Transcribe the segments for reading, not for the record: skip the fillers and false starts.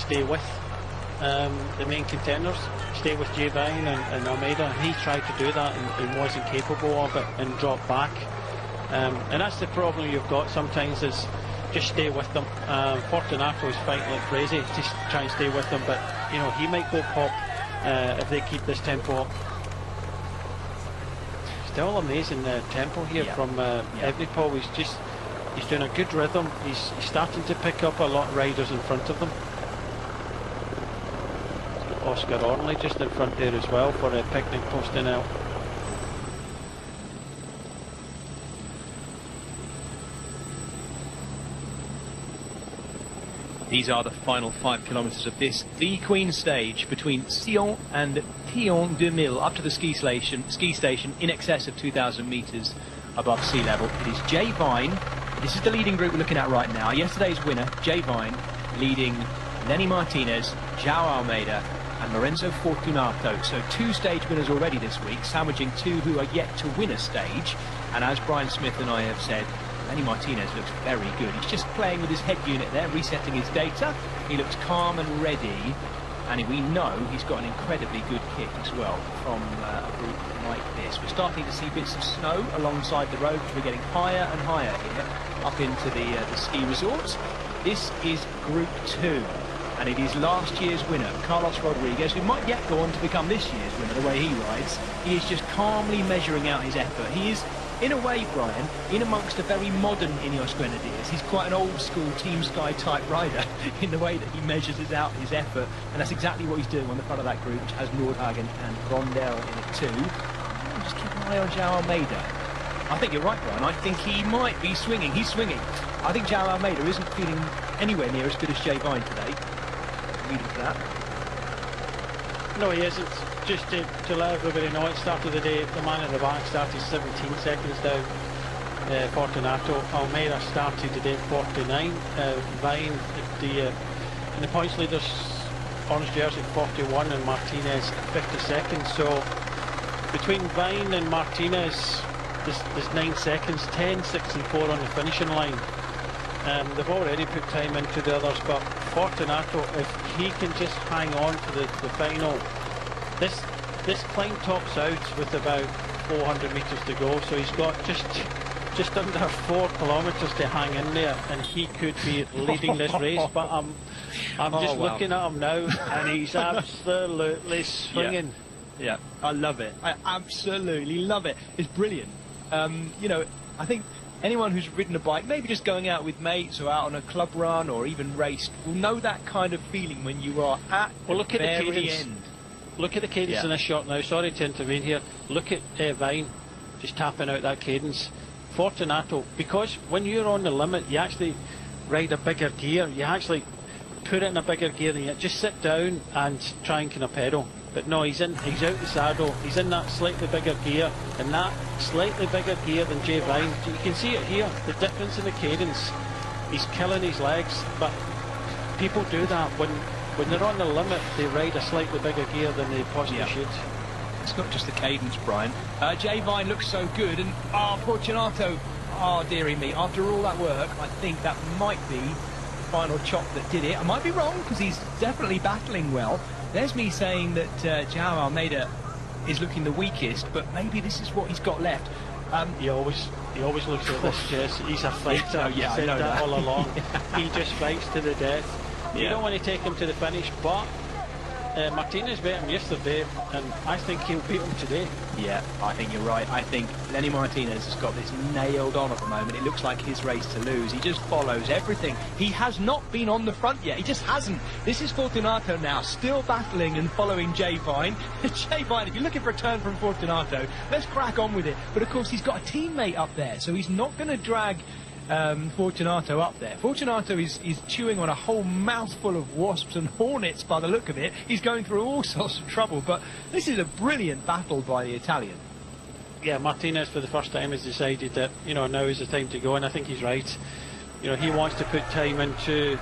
stay with the main contenders, stay with Jay Vine and Almeida. He tried to do that and wasn't capable of it and dropped back. And that's the problem you've got sometimes, is just stay with them. Fortunato is fighting like crazy to try and stay with them, but you know, he might go pop if they keep this tempo up. Still amazing tempo here from Evenepoel. He's doing a good rhythm. He's starting to pick up a lot of riders in front of them. Oscar Ornley just in front there as well for a picnic posting out. These are the final 5 kilometres of this, the Queen stage between Sion and Thion 2000, up to the ski station in excess of 2,000 metres above sea level. It is Jay Vine. This is the leading group we're looking at right now. Yesterday's winner, Jay Vine, leading Lenny Martinez, João Almeida and Lorenzo Fortunato. So 2 stage winners already this week, sandwiching 2 who are yet to win a stage. And as Brian Smith and I have said, Lenny Martinez looks very good. He's just playing with his head unit there, resetting his data. He looks calm and ready, and we know he's got an incredibly good kick as well from a group like this. We're starting to see bits of snow alongside the road, which we're getting higher and higher here, up into the ski resorts. This is Group 2, and it is last year's winner, Carlos Rodriguez, who might yet go on to become this year's winner, the way he rides. He is just calmly measuring out his effort. He is, in a way, Brian, in amongst a very modern Ineos Grenadiers. He's quite an old-school Team Sky type rider in the way that he measures out his effort, and that's exactly what he's doing on the front of that group, which has Nordhagen and Rondell in it too. And just keep an eye on João Almeida. I think you're right, Brian. I think he might be swinging. He's swinging. I think João Almeida isn't feeling anywhere near as good as Jay Vine today. Reading for that. No, he isn't. Just to let everybody know, at the start of the day, the man at the back started 17 seconds down. Fortunato. Almeida started today at 49. Vine, in the points leaders, orange jersey 41 and Martinez 50 seconds. So between Vine and Martinez, there's 9 seconds, 10, 6 and 4 on the finishing line. They've already put time into the others, but Fortunato, if he can just hang on to the final, this climb tops out with about 400 metres to go, so he's got just under 4 kilometres to hang in there, and he could be leading this race. But I'm just looking at him now, and he's absolutely swinging. Yeah, I love it. I absolutely love it. It's brilliant. You know, I think anyone who's ridden a bike, maybe just going out with mates or out on a club run or even raced, will know that kind of feeling when you are at the very end. Look at the cadence in this shot now. Sorry to intervene here. Look at Vine just tapping out that cadence. Fortunato, because when you're on the limit, you actually ride a bigger gear. You actually put it in a bigger gear and you just sit down and try and kind of pedal. But no, he's out the saddle. He's in that slightly bigger gear, and that slightly bigger gear than Jay Vine. You can see it here, the difference in the cadence. He's killing his legs, but people do that when they're on the limit. They ride a slightly bigger gear than they possibly should. It's not just the cadence, Brian. Jay Vine looks so good, and Fortunato, dearie me, after all that work, I think that might be the final chop that did it. I might be wrong, because he's definitely battling well. There's me saying that João Almeida is looking the weakest, but maybe this is what he's got left. He always looks at this, Jess. He's a fighter. I said know that all along. He just fights to the death. You don't want to take him to the finish, but Martinez beat him yesterday, and I think he'll beat him today. Yeah, I think you're right. I think Lenny Martinez has got this nailed on at the moment. It looks like his race to lose. He just follows everything. He has not been on the front yet. He just hasn't. This is Fortunato now, still battling and following Jay Vine. Jay Vine, if you're looking for a turn from Fortunato, let's crack on with it. But of course, he's got a teammate up there, so he's not going to drag Fortunato up there. Fortunato is chewing on a whole mouthful of wasps and hornets by the look of it. He's going through all sorts of trouble, but this is a brilliant battle by the Italian. Yeah, Martinez for the first time has decided that, you know, now is the time to go, and I think he's right. You know, he wants to put time into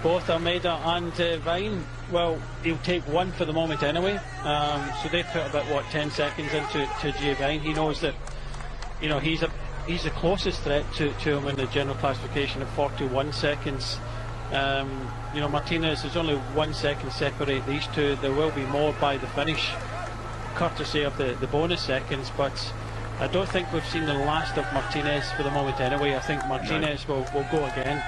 both Almeida and Vine. Well, he'll take one for the moment anyway. So they put about 10 seconds into Jay Vine. He knows that, you know, he's the closest threat to him in the general classification of 41 seconds. You know, Martinez, there's only 1 second separate these two. There will be more by the finish, courtesy of the bonus seconds, but I don't think we've seen the last of Martinez for the moment anyway. I think Martinez will go again.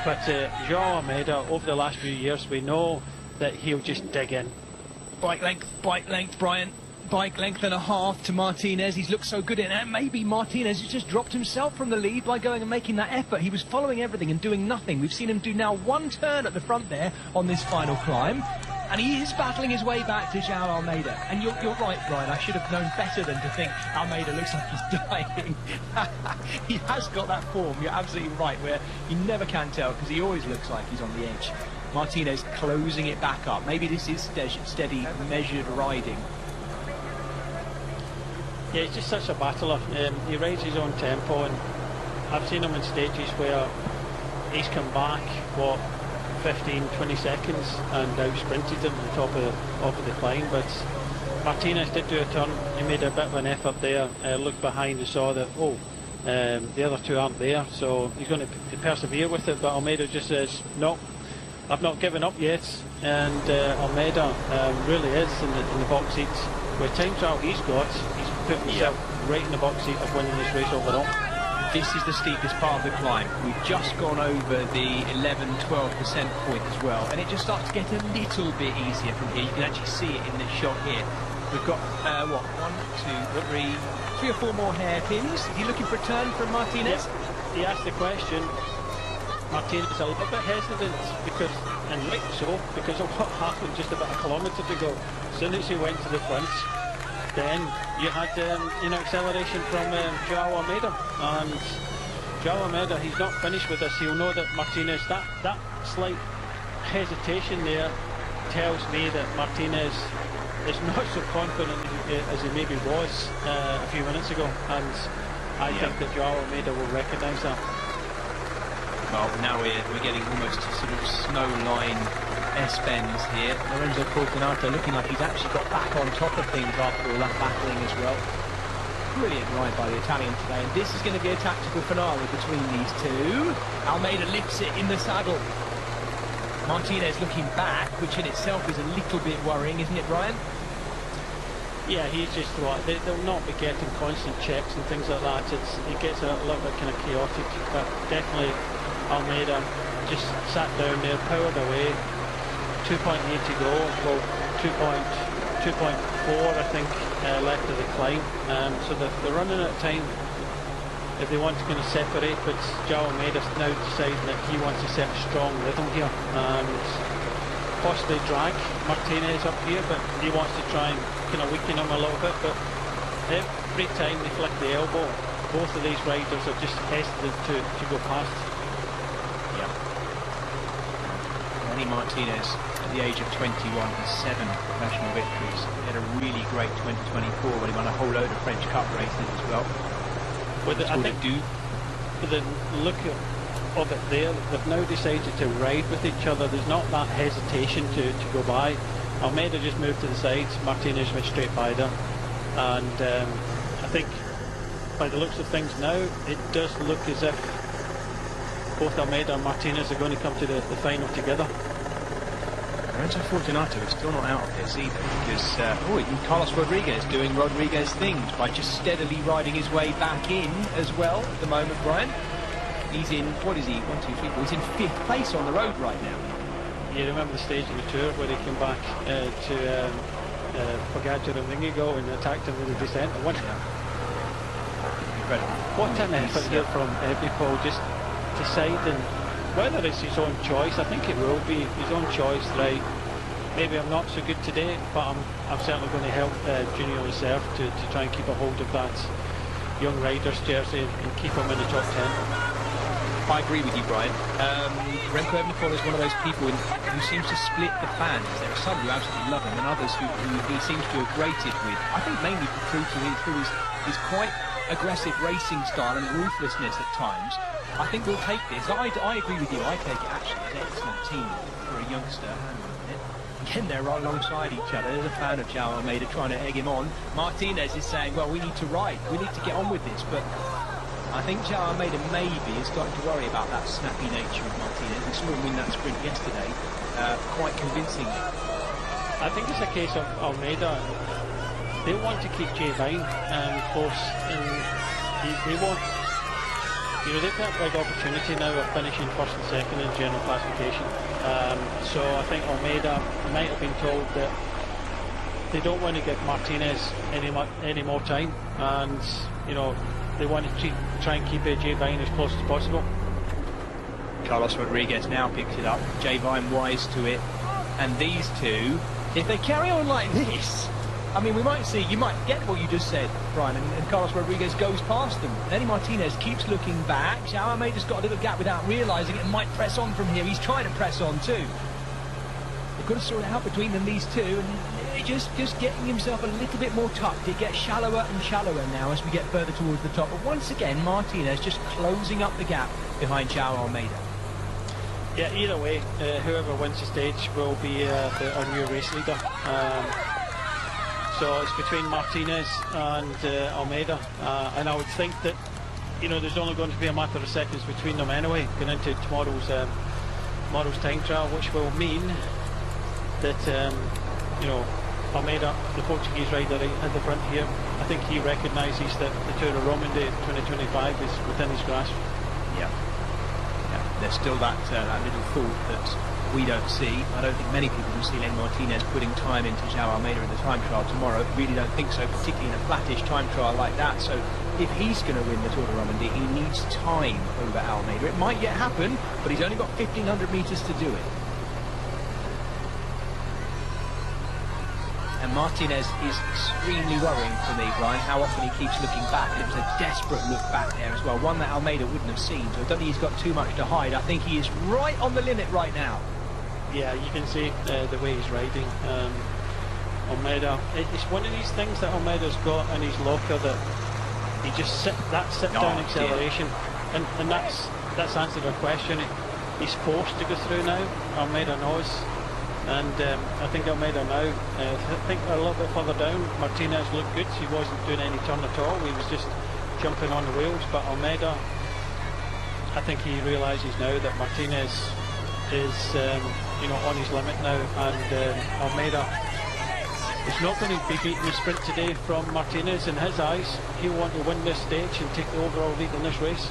But João Almeida, over the last few years, we know that he'll just dig in. Bike length, Brian. Bike length and a half to Martinez. He's looked so good in it. Maybe Martinez has just dropped himself from the lead by going and making that effort. He was following everything and doing nothing. We've seen him do now one turn at the front there on this final climb. And he is battling his way back to João Almeida. And you're right, Brian. I should have known better than to think Almeida looks like he's dying. He has got that form. You're absolutely right, where you never can tell because he always looks like he's on the edge. Martinez closing it back up. Maybe this is steady, measured riding. Yeah, he's just such a battler. He rides his own tempo, and I've seen him in stages where he's come back, 15-20 seconds and out sprinted him on top of the climb. But Martinez did do a turn. He made a bit of an effort there, looked behind and saw that the other two aren't there, so he's going to persevere with it. But Almeida just says, no, I've not given up yet. And Almeida really is in the box seat. With time trial he's got, he's put himself right in the box seat of winning this race overall. This is the steepest part of the climb. We've just gone over the 11-12% point as well, and it just starts to get a little bit easier from here. You can actually see it in this shot here. We've got, what, 3 or 4 more hairpins. Is he looking for a turn from Martinez? Yeah. He asked the question. Martinez is a little bit hesitant, because, and rightly so, because of what happened just about a kilometre to go. As soon as he went to the front, then you had acceleration from João Almeida, and João Almeida, he's not finished with this. He'll know that Martinez, that slight hesitation there tells me that Martinez is not so confident as he maybe was a few minutes ago, and I think that João Almeida will recognise that. Well, now we're getting almost to sort of snow line S-bends here. Lorenzo Fortunato looking like he's actually got back on top of things after all that battling as well. Brilliant ride by the Italian today, and this is going to be a tactical finale between these two. Almeida lifts it in the saddle. Martinez looking back, which in itself is a little bit worrying, isn't it, Brian? Yeah, he's just they'll not be getting constant checks and things like that. It gets a little bit kind of chaotic, but definitely Almeida just sat down there, powered away. 2.8 to go, well 2.4 I think left of the climb, so they're running out of time if they want to kind of separate, but João Almeida now deciding that he wants to set a strong rhythm here and possibly drag Martinez up here, but he wants to try and kind of weaken him a little bit. But every time they flick the elbow, both of these riders are just hesitant to go past. Martinez, at the age of 21, has 7 professional victories. He had a really great 2024 when he won a whole load of French Cup races as well. I think with the look of it there, they've now decided to ride with each other. There's not that hesitation to go by. Almeida just moved to the sides, Martinez went straight by them, and I think by the looks of things now, it does look as if both Almeida and Martinez are going to come to the final together. Lorenzo Fortunato is still not out of this either, because Carlos Rodriguez doing Rodriguez things by just steadily riding his way back in as well at the moment, Brian. He's in, what is he, 1, 2, 3, 4, he's in 5th place on the road right now. You remember the stage of the tour where he came back to Pogacar and Vingegaard and attacked him with a descent? Incredible. What an effort here from Evenepoel, just deciding whether it's his own choice. I think it will be his own choice, right? Maybe I'm not so good today, but I'm certainly going to help Junior Reserve to try and keep a hold of that young rider's jersey and keep him in the top 10. I agree with you, Brian. Remco Evenepoel is one of those people who seems to split the fans. There are some who absolutely love him and others who he seems to have grated with. I think mainly through his quite aggressive racing style and ruthlessness at times. I think we'll take this. I agree with you. I take it actually an excellent team for a youngster. Again, they're right alongside each other. There's a fan of João Almeida trying to egg him on. Martinez is saying, well, we need to ride. We need to get on with this. But I think Joao Almeida maybe is starting to worry about that snappy nature of Martinez. We saw him win that sprint yesterday quite convincingly. I think it's a case of Almeida. They want to keep Jay Vine close, and they want, you know, they've got a big opportunity now of finishing first and second in general classification. So I think Almeida might have been told that they don't want to give Martinez any more time, and you know, they want to try and keep Jay Vine as close as possible. Carlos Rodriguez now picks it up. Jay Vine wise to it, and these two, if they carry on like this, I mean, we might see, you might get what you just said, Brian, and Carlos Rodriguez goes past them. Lenny Martinez keeps looking back. Joao Almeida's got a little gap without realising it and might press on from here. He's trying to press on too. They've got to sort it out between them, these two, and just getting himself a little bit more tucked. It gets shallower and shallower now as we get further towards the top. But once again, Martinez just closing up the gap behind Joao Almeida. Yeah, either way, whoever wins the stage will be our new race leader. So it's between Martinez and Almeida, and I would think that, you know, there's only going to be a matter of seconds between them anyway, going into tomorrow's time trial, which will mean that you know, Almeida, the Portuguese rider at the front here, I think he recognises that the Tour of Romandie 2025 is within his grasp. Yeah. There's still that little thought that we don't see. I don't think many people will see Lenny Martinez putting time into Joao Almeida in the time trial tomorrow. Really don't think so, particularly in a flattish time trial like that. So if he's going to win the Tour of Romandie, he needs time over Almeida. It might yet happen, but he's only got 1,500 metres to do it. And Martinez is extremely worrying for me, Brian, how often he keeps looking back. And it was a desperate look back there as well, one that Almeida wouldn't have seen, so I don't think he's got too much to hide. I think he is right on the limit right now. Yeah, you can see the way he's riding. Almeida, it's one of these things that Almeida's got in his locker, that he just sit down acceleration, and that's answered our question. He's forced to go through now. Almeida knows. And I think Almeida now, I think a little bit further down, Martinez looked good. He wasn't doing any turn at all. He was just jumping on the wheels. But Almeida, I think he realises now that Martinez is, you know, on his limit now. And Almeida is not going to be beating the sprint today from Martinez. In his eyes, he'll want to win this stage and take the overall lead in this race.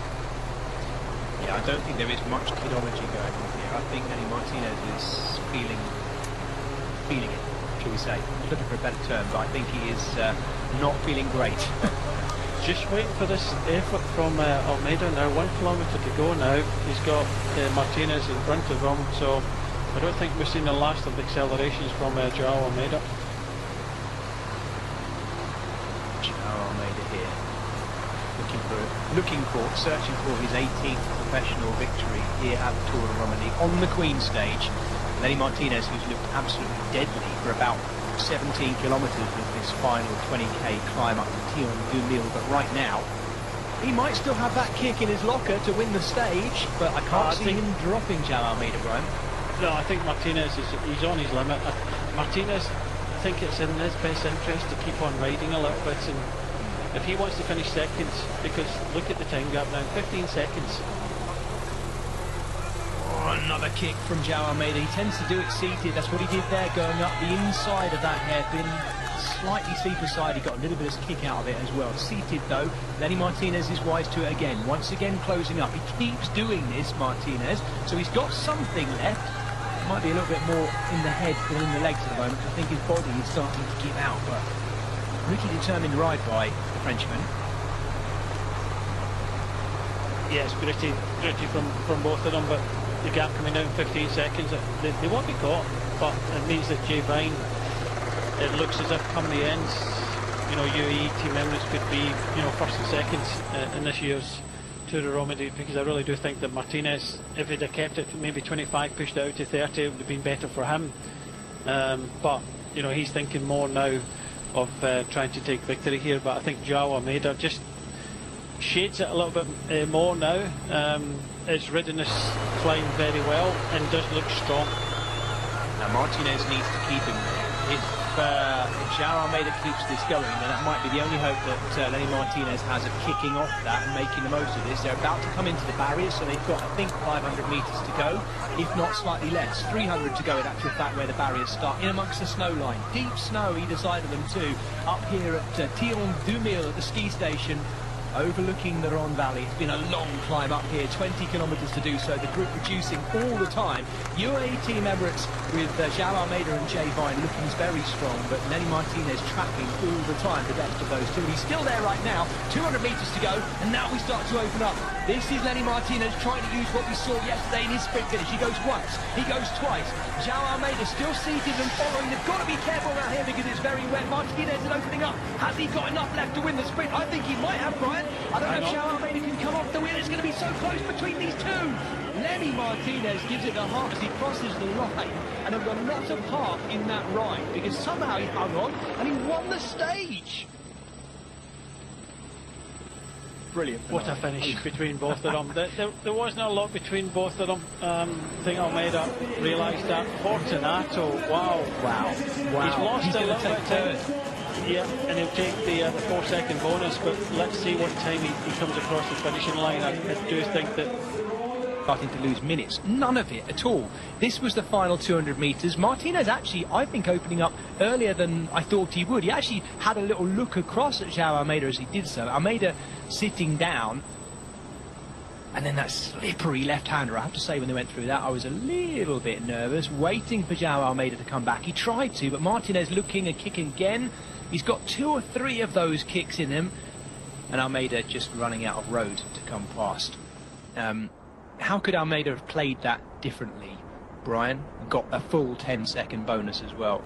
Yeah, I don't think there is much kidology going on here. I think Lenny Martinez is feeling it, shall we say. I'm looking for a better term, but I think he is not feeling great. Just waiting for this effort from Almeida now. 1 kilometre to go now. He's got Martinez in front of him, so I don't think we've seen the last of the accelerations from Joao Almeida. Joao Almeida here, searching for his 18th professional victory here at the Tour of Romandie on the Queen stage. Lenny Martinez, who's looked absolutely deadly for about 17 kilometres with this final 20k climb up to Thuỵ, but right now he might still have that kick in his locker to win the stage, but I can't see him dropping Joao Almeida, Brian. No, I think Martinez he's on his limit. Martinez, I think it's in his best interest to keep on riding a little bit, and if he wants to finish seconds, because look at the time gap now, 15 seconds. Another kick from Joao Almeida. He tends to do it seated. That's what he did there, going up the inside of that hairpin. Slightly steeper side. He got a little bit of kick out of it as well. Seated though. Lenny Martinez is wise to it again. Once again closing up. He keeps doing this, Martinez. So he's got something left. Might be a little bit more in the head than in the legs at the moment. I think his body is starting to give out. But pretty determined ride by the Frenchman. Yes, gritty from both of them, but the gap coming down 15 seconds, they won't be caught, but it means that Jay Vine, it looks as if come the end, you know, UAE team members could be, you know, first and seconds in this year's Tour of Romandie, because I really do think that Martinez, if he'd have kept it maybe 25, pushed it out to 30, it would have been better for him. But, you know, he's thinking more now of trying to take victory here, but I think Joao Almeida just shades it a little bit more now. It's ridden this climb very well and does look strong. Now Martinez needs to keep him there. If João Almeida keeps this going, then that might be the only hope that Lenny Martinez has of kicking off that and making the most of this. They're about to come into the barrier, so they've got, I think, 500 metres to go, if not slightly less. 300 to go in actual fact where the barriers start, in amongst the snow line. Deep snow either side of them too. Up here at Thuỵ at the ski station, overlooking the Rhône Valley. It's been a long climb up here, 20 kilometres to do so. The group reducing all the time. UAE Team Emirates with João Almeida and Jay Vine looking very strong, but Lenny Martinez tracking all the time, the best of those two. He's still there right now, 200 metres to go, and now we start to open up. This is Lenny Martinez trying to use what we saw yesterday in his sprint finish. He goes once, he goes twice. João Almeida still seated and following. They've got to be careful around here because it's very wet. Martinez is opening up. Has he got enough left to win the sprint? I think he might have, Brian. I don't know if João Almeida can come off the wheel. It's going to be so close between these two. Lenny Martinez gives it a heart as he crosses the line, and I've got a lot of heart in that ride because somehow he hung on and he won the stage. Brilliant. What a finish between both of them. There wasn't a lot between both of them. I think Almeida realised that. Fortunato, wow. He's lost a little bit of time. Yeah, and he'll take the 4-second bonus, but let's see what time he comes across the finishing line. I do think that starting to lose minutes. None of it at all. This was the final 200 metres. Martinez actually, I think, opening up earlier than I thought he would. He actually had a little look across at João Almeida as he did so. Almeida sitting down, and then that slippery left-hander. I have to say, when they went through that, I was a little bit nervous, waiting for João Almeida to come back. He tried to, but Martinez looking and kicking again. He's got 2 or 3 of those kicks in him, and Almeida just running out of road to come past. How could Almeida have played that differently, Brian? Got a full 10-second bonus as well.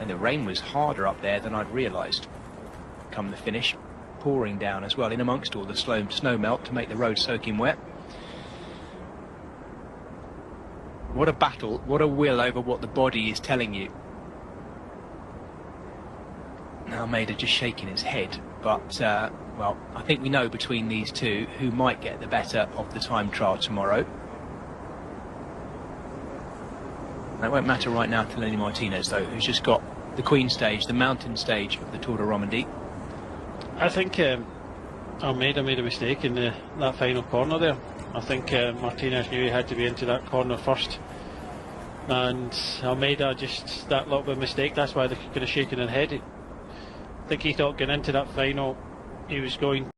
And the rain was harder up there than I'd realised. Come the finish, pouring down as well, in amongst all the snow melt to make the road soaking wet. What a battle, what a will over what the body is telling you. Almeida just shaking his head, but, well, I think we know between these two who might get the better of the time trial tomorrow. That won't matter right now to Lenny Martinez, though, who's just got the Queen stage, the mountain stage of the Tour de Romandie. I think Almeida made a mistake in that final corner there. I think Martinez knew he had to be into that corner first, and Almeida just that little bit of mistake. That's why they're kind of shaking their head. I think he thought getting into that final he was going